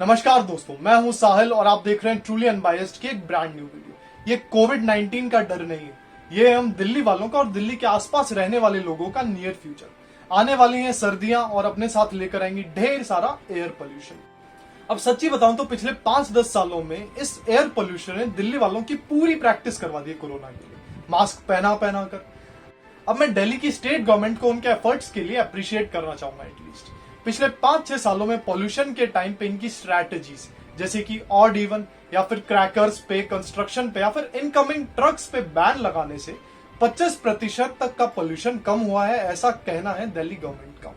नमस्कार दोस्तों, मैं हूं साहिल और आप देख रहे हैं ट्रूली अनबायस्ड की एक ब्रांड न्यू वीडियो। ये कोविड-19 का डर नहीं है, ये हम दिल्ली वालों का और दिल्ली के आसपास रहने वाले लोगों का नियर फ्यूचर। आने वाली हैं सर्दियां और अपने साथ लेकर आएंगी ढेर सारा एयर पोल्यूशन। अब सच्ची बताऊं तो पिछले 5-10 सालों में इस एयर पोल्यूशन ने दिल्ली वालों की पूरी प्रैक्टिस करवा दी कोरोना के लिए, मास्क पहना पहना कर। अब मैं दिल्ली की स्टेट गवर्नमेंट को उनके एफर्ट्स के लिए अप्रिशिएट करना चाहूंगा। एटलीस्ट पिछले 5-6 सालों में पॉल्यूशन के टाइम पे इनकी स्ट्रैटेजीज जैसे कि ऑड इवन या फिर क्रैकर्स पे, कंस्ट्रक्शन पे या फिर इनकमिंग ट्रक्स पे बैन लगाने से 25% तक का पॉल्यूशन कम हुआ है, ऐसा कहना है दिल्ली गवर्नमेंट का।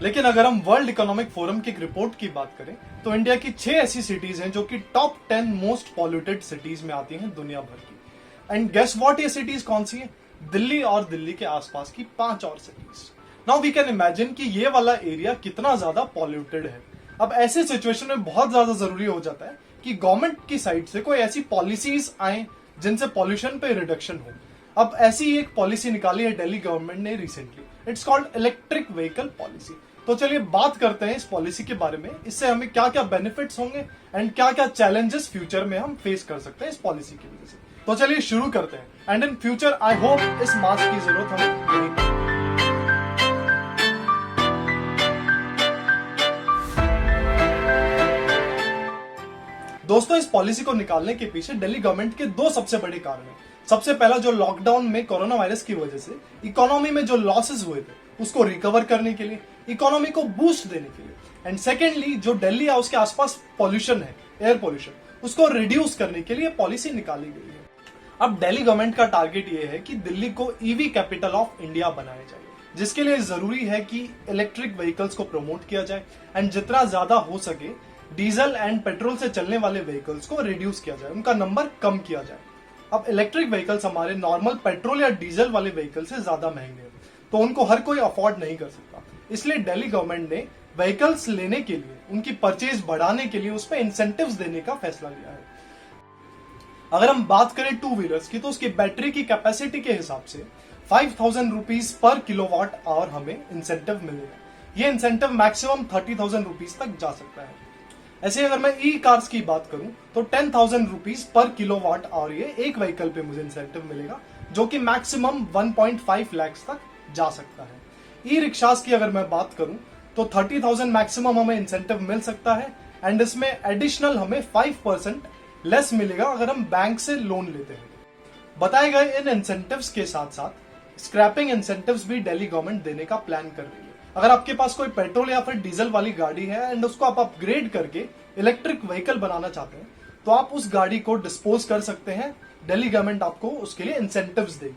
लेकिन अगर हम वर्ल्ड इकोनॉमिक फोरम की एक रिपोर्ट की बात करें तो इंडिया की 6 ऐसी सिटीज हैं जो कि टॉप 10 मोस्ट पॉल्यूटेड सिटीज में आती हैं दुनिया भर की। एंड गेस व्हाट, ये सिटीज कौन सी है? दिल्ली और दिल्ली के आसपास की 5 और cities. Now we can imagine कि ये वाला एरिया कितना ज्यादा पॉल्यूटेड है। अब ऐसे सिचुएशन में बहुत ज्यादा जरूरी हो जाता है कि गवर्नमेंट की साइड से कोई ऐसी पॉलिसीज आए जिनसे पॉल्यूशन पे रिडक्शन हो। अब ऐसी एक पॉलिसी निकाली है दिल्ली गवर्नमेंट ने recently, it's called electric vehicle policy. तो चलिए बात करते हैं इस पॉलिसी के बारे में, इससे हमें क्या क्या बेनिफिट्स होंगे एंड क्या क्या चैलेंजेस फ्यूचर में हम फेस कर सकते हैं इस पॉलिसी की वजह से। तो चलिए शुरू करते हैं। And in future I hope इस मास्क की जरूरत हमें नहीं पड़े। दोस्तों, इस पॉलिसी को निकालने के पीछे दिल्ली गवर्नमेंट के 2 सबसे बड़े कारण हैं। सबसे पहला, जो लॉकडाउन में कोरोना वायरस की वजह से इकोनॉमी में जो लॉसेस हुए थे उसको रिकवर करने के लिए, इकोनॉमी को बूस्ट देने के लिए। एंड सेकेंडली, जो दिल्ली या उसके आसपास पॉल्यूशन है, एयर पॉल्यूशन, उसको रिड्यूस करने के लिए पॉलिसी निकाली गई है। अब दिल्ली गवर्नमेंट का टारगेट ये है कि दिल्ली को ईवी कैपिटल ऑफ इंडिया बनाया जाए, जिसके लिए जरूरी है कि इलेक्ट्रिक व्हीकल्स को प्रमोट किया जाए एंड जितना ज्यादा हो सके डीजल एंड पेट्रोल से चलने वाले व्हीकल्स को रिड्यूस किया जाए, उनका नंबर कम किया जाए। अब इलेक्ट्रिक व्हीकल्स हमारे नॉर्मल पेट्रोल या डीजल वाले व्हीकल से ज्यादा महंगे हैं, तो उनको हर कोई अफोर्ड नहीं कर सकता। इसलिए दिल्ली गवर्नमेंट ने व्हीकल्स लेने के लिए, उनकी परचेज बढ़ाने के लिए उस पर इंसेंटिव्स देने का फैसला लिया है। अगर हम बात करें 2 व्हीलर्स की, तो उसकी बैटरी की कैपेसिटी के हिसाब से 5000 रुपीज पर किलोवाट आवर हमें इंसेंटिव मिलेगा। ये इंसेंटिव मैक्सिमम 30,000 रुपीज तक जा सकता है। ऐसे अगर मैं ई कार्स की बात करूं तो 10,000 रुपीज पर किलोवाट आवर ये एक व्हीकल पे मुझे इंसेंटिव मिलेगा, जो कि मैक्सिमम 1.5 लाख तक जा सकता है। ई रिक्शास की अगर मैं बात करूं तो 30,000 मैक्सिमम हमें इंसेंटिव मिल सकता है एंड इसमें एडिशनल हमें 5% लेस मिलेगा अगर हम बैंक से लोन लेते हैं। बताए गए इन इंसेंटिव्स के साथ साथ स्क्रैपिंग इंसेंटिव्स भी दिल्ली गवर्नमेंट देने का प्लान कर रही है। अगर आपके पास कोई पेट्रोल या फिर डीजल वाली गाड़ी है एंड उसको आप अपग्रेड करके इलेक्ट्रिक व्हीकल बनाना चाहते हैं, तो आप उस गाड़ी को डिस्पोज कर सकते हैं। दिल्ली गवर्नमेंट आपको उसके लिए इंसेंटिव्स देगी।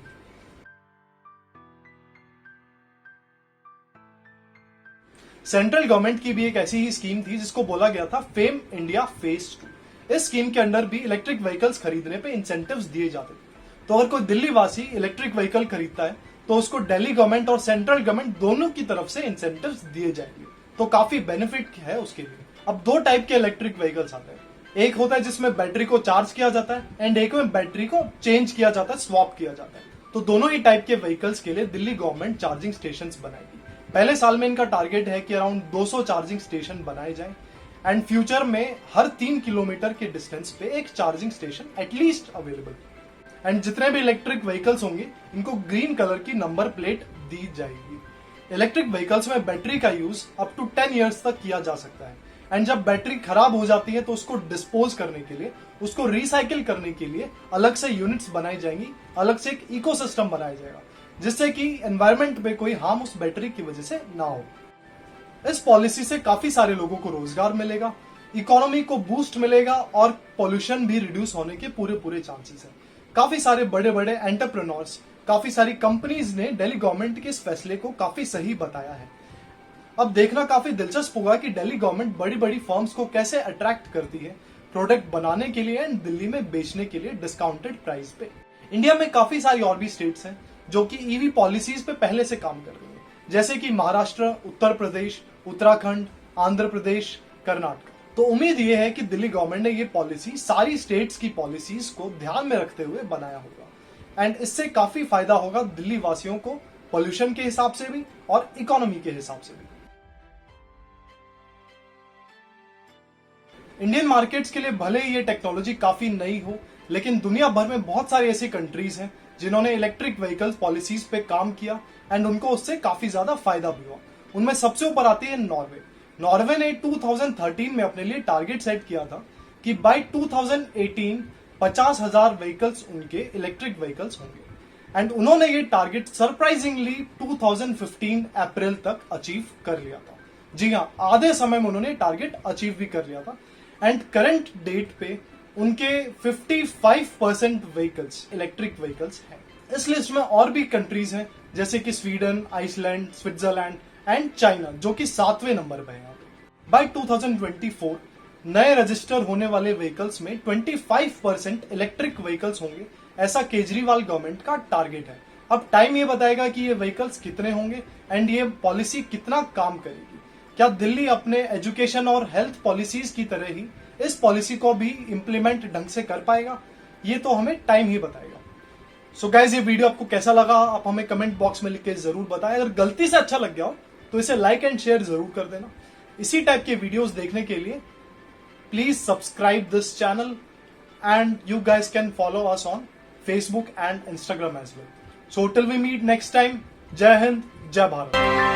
सेंट्रल गवर्नमेंट की भी एक ऐसी ही स्कीम थी जिसको बोला गया था फेम इंडिया फेज 2। इस स्कीम के अंडर भी इलेक्ट्रिक व्हीकल्स खरीदने पे इंसेंटिव्स दिए जाते थे। तो अगर कोई दिल्ली वासी इलेक्ट्रिक व्हीकल खरीदता है तो उसको दिल्ली गवर्नमेंट और सेंट्रल गवर्नमेंट दोनों की तरफ से इंसेंटिव्स दिए जाएंगे, तो काफी बेनिफिट है उसके लिए। अब 2 टाइप के इलेक्ट्रिक व्हीकल्स आते हैं। एक होता है जिसमें बैटरी को चार्ज किया जाता है एंड एक में बैटरी को चेंज किया जाता है, स्वैप किया जाता है। तो दोनों ही टाइप के व्हीकल्स के लिए दिल्ली गवर्नमेंट चार्जिंग स्टेशन बनाएगी। पहले साल में इनका टारगेट है कि अराउंड 200 चार्जिंग स्टेशन बनाए जाएं एंड फ्यूचर में हर 3 किलोमीटर के डिस्टेंस पे एक charging station at least available. And जितने भी इलेक्ट्रिक व्हीकल्स होंगे इनको ग्रीन कलर की नंबर प्लेट दी जाएगी। इलेक्ट्रिक व्हीकल्स में बैटरी का यूज अप टू 10 इयर्स तक किया जा सकता है एंड जब बैटरी खराब हो जाती है तो उसको डिस्पोज करने के लिए, उसको रिसाइकिल करने के लिए अलग से यूनिट्स बनाई जाएंगी, अलग से एक इकोसिस्टम बनाया जाएगा, जिससे कि एनवायरमेंट में कोई हार्म उस बैटरी की वजह से ना हो। इस पॉलिसी से काफी सारे लोगों को रोजगार मिलेगा, इकोनॉमी को बूस्ट मिलेगा और पॉल्यूशन भी रिड्यूस होने के पूरे चांसेस हैं। काफी सारे बड़े बड़े एंटरप्रेन्योर्स, काफी सारी कंपनीज ने दिल्ली गवर्नमेंट के इस फैसले को काफी सही बताया है। अब देखना काफी दिलचस्प होगा कि दिल्ली गवर्नमेंट बड़ी बड़ी फर्म्स को कैसे अट्रैक्ट करती है प्रोडक्ट बनाने के लिए एंड दिल्ली में बेचने के लिए डिस्काउंटेड प्राइस पे। इंडिया में काफी सारी और भी स्टेट्स हैं जो कि ईवी पॉलिसीज पे पहले से काम कर रही है, जैसे कि महाराष्ट्र, उत्तर प्रदेश, उत्तराखंड, आंध्र प्रदेश, कर्नाटक। तो उम्मीद ये है कि दिल्ली गवर्नमेंट ने ये पॉलिसी सारी स्टेट्स की पॉलिसीज को ध्यान में रखते हुए बनाया होगा एंड इससे काफी फायदा होगा दिल्ली वासियों को, पॉल्यूशन के हिसाब से भी और इकोनॉमी के हिसाब से भी। इंडियन मार्केट्स के लिए भले ही ये टेक्नोलॉजी काफी नई हो, लेकिन दुनिया भर में बहुत सारी ऐसी कंट्रीज हैं जिन्होंने इलेक्ट्रिक व्हीकल्स पॉलिसीज पे काम किया एंड उनको उससे काफी ज्यादा फायदा भी हुआ। उनमें सबसे ऊपर आती है नॉर्वे। नॉर्वे ने 2013 में अपने लिए टारगेट सेट किया था कि बाय 2018 50,000 व्हीकल्स उनके इलेक्ट्रिक व्हीकल्स होंगे एंड उन्होंने ये टारगेट सरप्राइजिंगली 2015 अप्रैल तक अचीव कर लिया था। जी हाँ, आधे समय में उन्होंने टारगेट अचीव भी कर लिया था एंड करंट डेट पे उनके 55% व्हीकल्स इलेक्ट्रिक व्हीकल्स हैं। इस लिस्ट में और भी कंट्रीज हैं जैसे कि Sweden, Iceland, Switzerland and China, जो कि 7वें नंबर पे है यहाँ पे। बाय 2024 नए रजिस्टर होने वाले व्हीकल्स में 25% इलेक्ट्रिक व्हीकल्स होंगे, ऐसा केजरीवाल गवर्नमेंट का टारगेट है। अब टाइम ये बताएगा कि ये व्हीकल्स कितने होंगे एंड ये पॉलिसी कितना काम करेगी। क्या दिल्ली अपने एजुकेशन और हेल्थ पॉलिसीज की तरह ही इस पॉलिसी को भी इंप्लीमेंट ढंग से कर पाएगा, ये तो हमें टाइम ही बताएगा। सो गाइज, ये वीडियो आपको कैसा लगा आप हमें कमेंट बॉक्स में लिख के जरूर बताएं। अगर गलती से अच्छा लग गया हो तो इसे लाइक एंड शेयर जरूर कर देना। इसी टाइप के वीडियोस देखने के लिए please subscribe this channel and you guys can follow us on Facebook and Instagram as well. So till we meet next time, Jai Hind, Jai Bharat.